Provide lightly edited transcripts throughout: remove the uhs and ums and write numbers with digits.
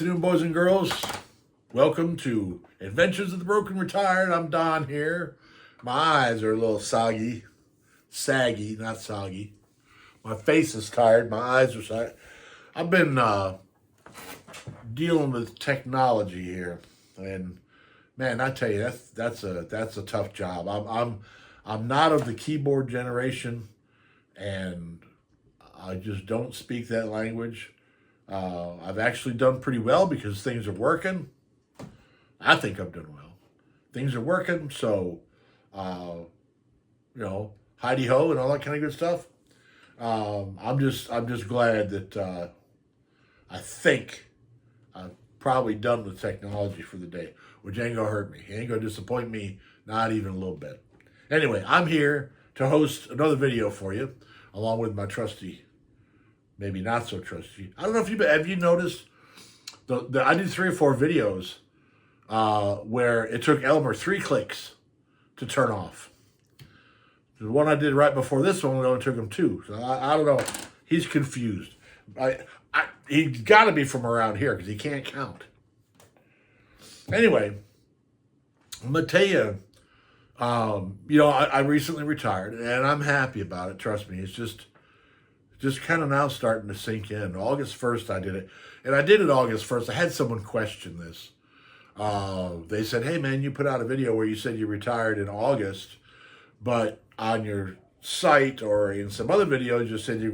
afternoon, boys and girls. Welcome to Adventures of the Broken Retired. I'm Don here. My eyes are a little saggy, not soggy. My face is tired. My eyes are tired. I've been dealing with technology here, and man, I tell you, that's a tough job. I'm not of the keyboard generation, and I just don't speak that language. I've actually done pretty well because things are working. I think I've done well. Things are working, so uh, heidi ho and all that kind of good stuff. I'm just glad that I think I'm probably done with technology for the day, which ain't gonna hurt me. It ain't gonna disappoint me, not even a little bit. Anyway, I'm here to host another video for you, along with my trusty, maybe not so trusty. I don't know if have you noticed I did 3 or 4 videos where it took Elmer 3 clicks to turn off. The one I did right before this one, it only took him 2. So I don't know. He's confused. He's got to be from around here because he can't count. Anyway, I'm gonna tell you. I recently retired, and I'm happy about it. Trust me. It's just kind of now starting to sink in. August 1st, I did it, and I did it August 1st. I had someone question this. They said, "Hey, man, you put out a video where you said you retired in August, but on your site or in some other videos, you said you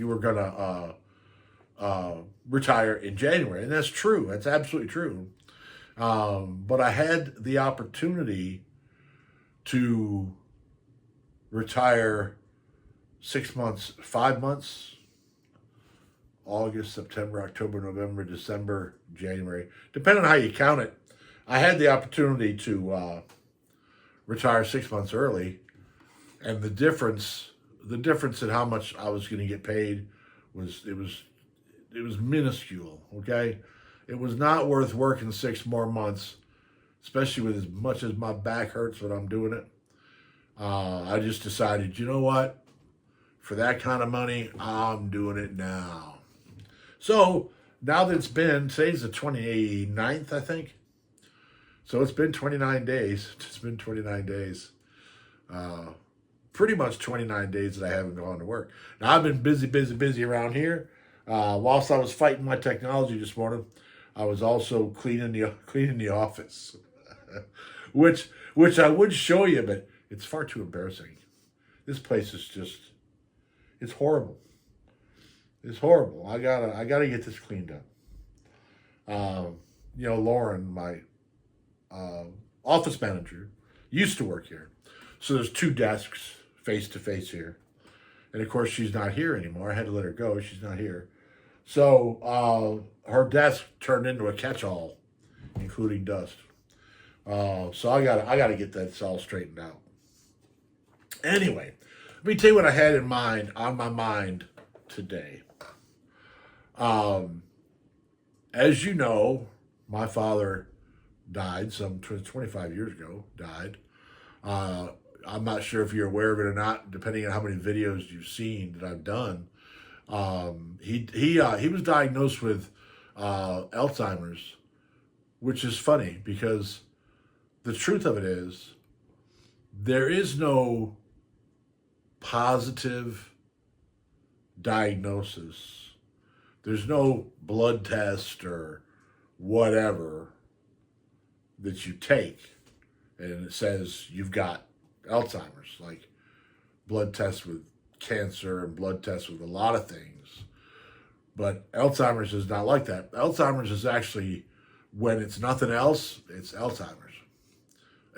were gonna retire in January," and that's true. That's absolutely true. But I had the opportunity to retire 6 months, 5 months, August, September, October, November, December, January, depending on how you count it. I had the opportunity to retire 6 months early, and the difference in how much I was going to get paid was minuscule. Okay, it was not worth working 6 more months, especially with as much as my back hurts when I'm doing it. I just decided, you know what? For that kind of money, I'm doing it now. So now that today's the 29th, I think. So it's been 29 days. It's been 29 days. Pretty much 29 days that I haven't gone to work. Now I've been busy around here. Whilst I was fighting my technology this morning, I was also cleaning the office, which I would show you, but it's far too embarrassing. This place is it's horrible. It's horrible. I gotta get this cleaned up. Lauren, my office manager, used to work here. So there's 2 desks face to face here. And of course, she's not here anymore. I had to let her go. She's not here. So her desk turned into a catch-all, including dust. So I gotta get that all straightened out. Anyway, let me tell you what I had on my mind today. As you know, my father died some 25 years ago. I'm not sure if you're aware of it or not, depending on how many videos you've seen that I've done. He was diagnosed with Alzheimer's, which is funny because the truth of it is there is no positive diagnosis. There's no blood test or whatever that you take and it says you've got Alzheimer's, like blood tests with cancer and blood tests with a lot of things. But Alzheimer's is not like that. Alzheimer's is actually, when it's nothing else, it's Alzheimer's.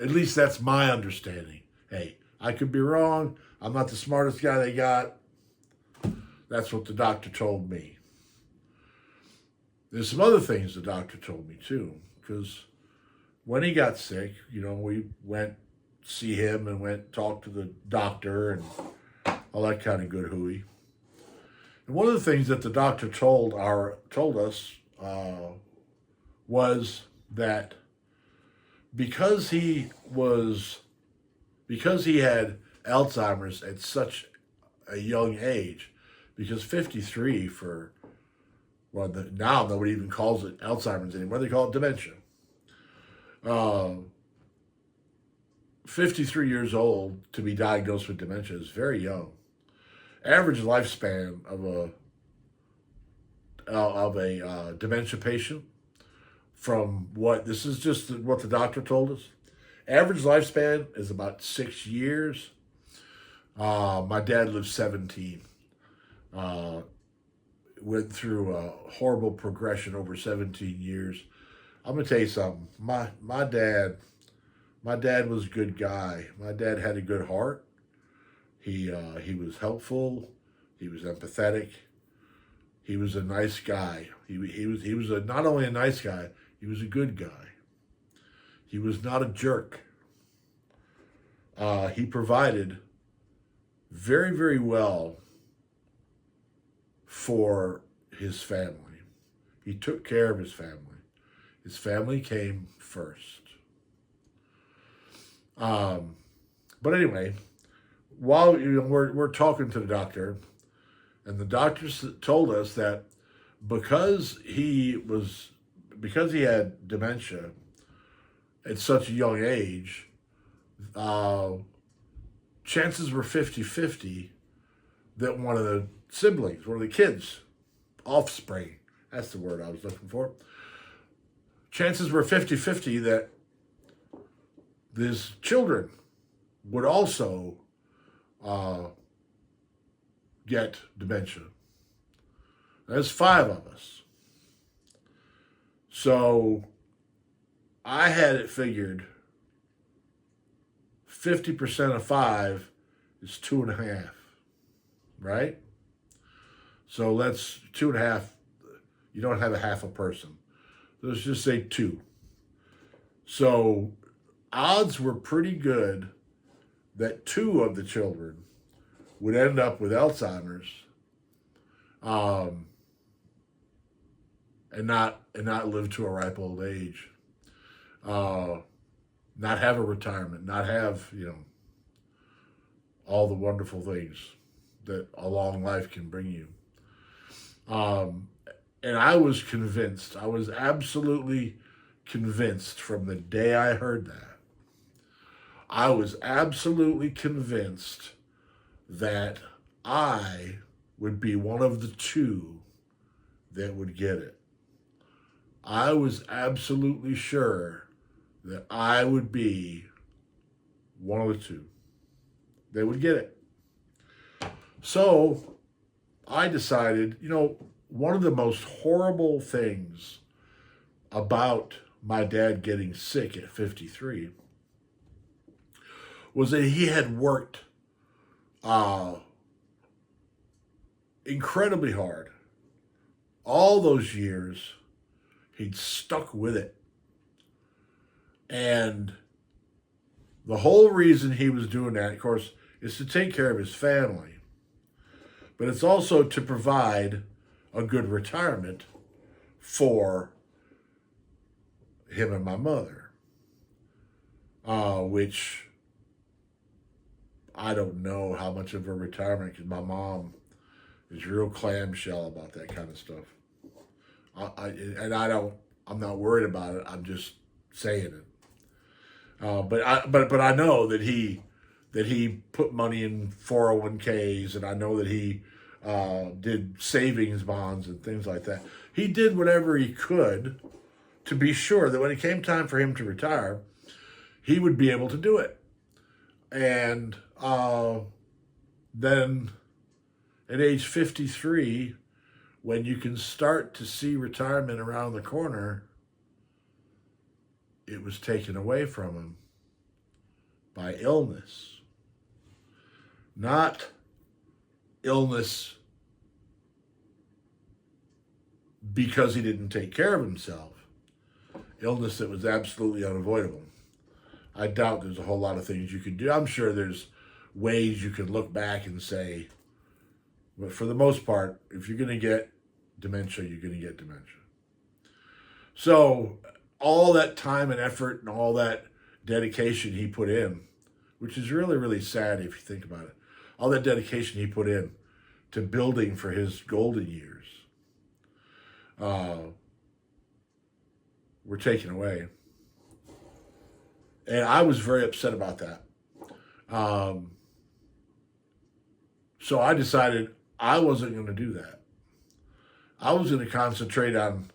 At least that's my understanding. Hey, I could be wrong. I'm not the smartest guy they got. That's what the doctor told me. There's some other things the doctor told me too, because when he got sick, we went see him and went talk to the doctor and all that kind of good hooey. And one of the things that the doctor told us was that because he had Alzheimer's at such a young age, because 53 for Well, now nobody even calls it Alzheimer's anymore. They call it dementia. Uh, 53 years old to be diagnosed with dementia is very young. Average lifespan of a dementia patient, from what this is just what the doctor told us. Average lifespan is about 6 years. My dad lived 17. Uh, Went through a horrible progression over 17 years. I'm gonna tell you something. My dad was a good guy. My dad had a good heart. He was helpful. He was empathetic. He was a nice guy. He was not only a nice guy. He was a good guy. He was not a jerk. He provided very, very well for his family. He took care of his family. His family came first. Um, but anyway, while we're talking to the doctor, and the doctor told us that because he had dementia at such a young age, uh, chances were 50-50 that one of the siblings, one of the kids, offspring, that's the word I was looking for, chances were 50-50 that his children would also get dementia. There's 5 of us. So I had it figured 50% of 5 is 2.5, right? So let's 2.5, you don't have a half a person. Let's just say 2. So odds were pretty good that 2 of the children would end up with Alzheimer's, um, and not live to a ripe old age, not have a retirement, not have all the wonderful things that a long life can bring you. Um, and I was convinced. I was absolutely convinced from the day I heard that. I was absolutely convinced that I would be one of the 2 that would get it. I was absolutely sure that I would be one of the 2 that would get it. So I decided, one of the most horrible things about my dad getting sick at 53 was that he had worked incredibly hard. All those years, he'd stuck with it. And the whole reason he was doing that, of course, is to take care of his family. But it's also to provide a good retirement for him and my mother, which I don't know how much of a retirement, because my mom is real clamshell about that kind of stuff. I'm not worried about it. I'm just saying it. But I know that he put money in 401ks, and I know that he did savings bonds and things like that. He did whatever he could to be sure that when it came time for him to retire, he would be able to do it. And then at age 53, when you can start to see retirement around the corner, it was taken away from him by illness. Not illness because he didn't take care of himself. Illness that was absolutely unavoidable. I doubt there's a whole lot of things you could do. I'm sure there's ways you can look back and say, but for the most part, if you're going to get dementia, you're going to get dementia. So all that time and effort and all that dedication he put in, which is really, really sad if you think about it, all that dedication he put in to building for his golden years, uh, were taken away. And I was very upset about that. Um, so I decided I wasn't going to do that. I was going to concentrate on,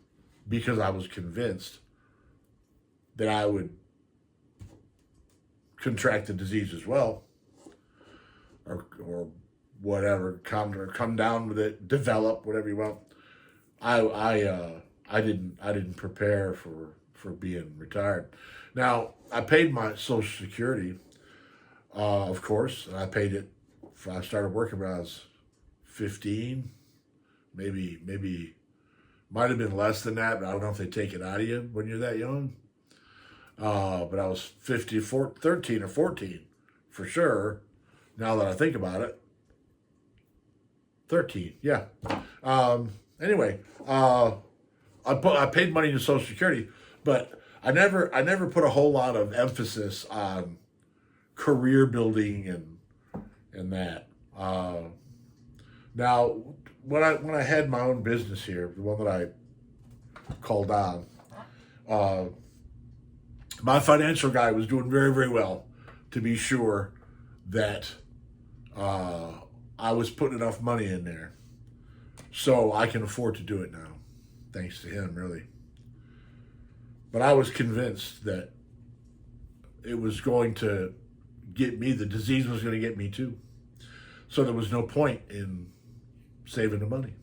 because I was convinced that I would contract the disease as well, or whatever, come down with it, develop whatever you want. I didn't prepare for being retired. Now I paid my Social Security, of course, and I paid it. I started working when I was 15, maybe might have been less than that, but I don't know if they take it out of you when you're that young. But I was 13 or 14 for sure. Now that I think about it, 13, yeah. Anyway, I paid money to Social Security, but I never put a whole lot of emphasis on career building and that. Now, when I had my own business here, the one that I called on, my financial guy was doing very, very well to be sure that I was putting enough money in there so I can afford to do it now, thanks to him, really. But I was convinced that it was going to get me, the disease was going to get me too. So there was no point in saving the money,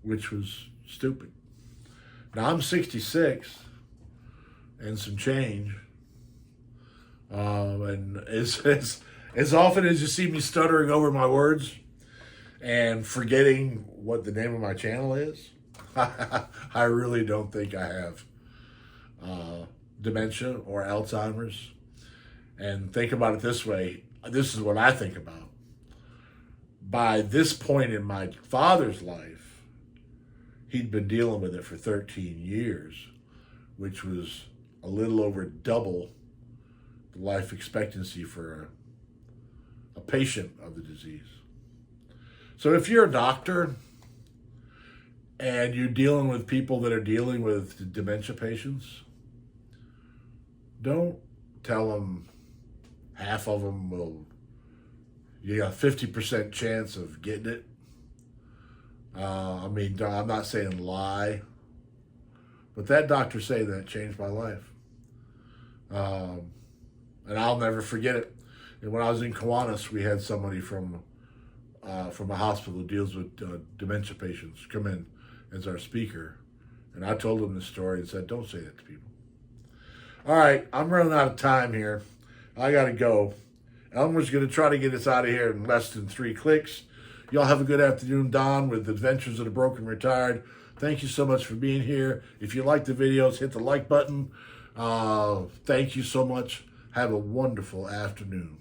which was stupid. Now I'm 66 and some change. And as often as you see me stuttering over my words and forgetting what the name of my channel is, I really don't think I have dementia or Alzheimer's. And think about it this way. This is what I think about. By this point in my father's life, he'd been dealing with it for 13 years, which was a little over double the life expectancy for a patient of the disease. So if you're a doctor and you're dealing with people that are dealing with dementia patients, don't tell them half of them you got a 50% chance of getting it. I'm not saying lie, but that doctor saying that changed my life. And I'll never forget it. And when I was in Kiwanis, we had somebody from a hospital who deals with dementia patients come in as our speaker. And I told him the story and said, don't say that to people. All right, I'm running out of time here. I got to go. Elmer's going to try to get us out of here in less than 3 clicks. Y'all have a good afternoon, Don, with Adventures of the Broken Retired. Thank you so much for being here. If you like the videos, hit the like button. Thank you so much. Have a wonderful afternoon.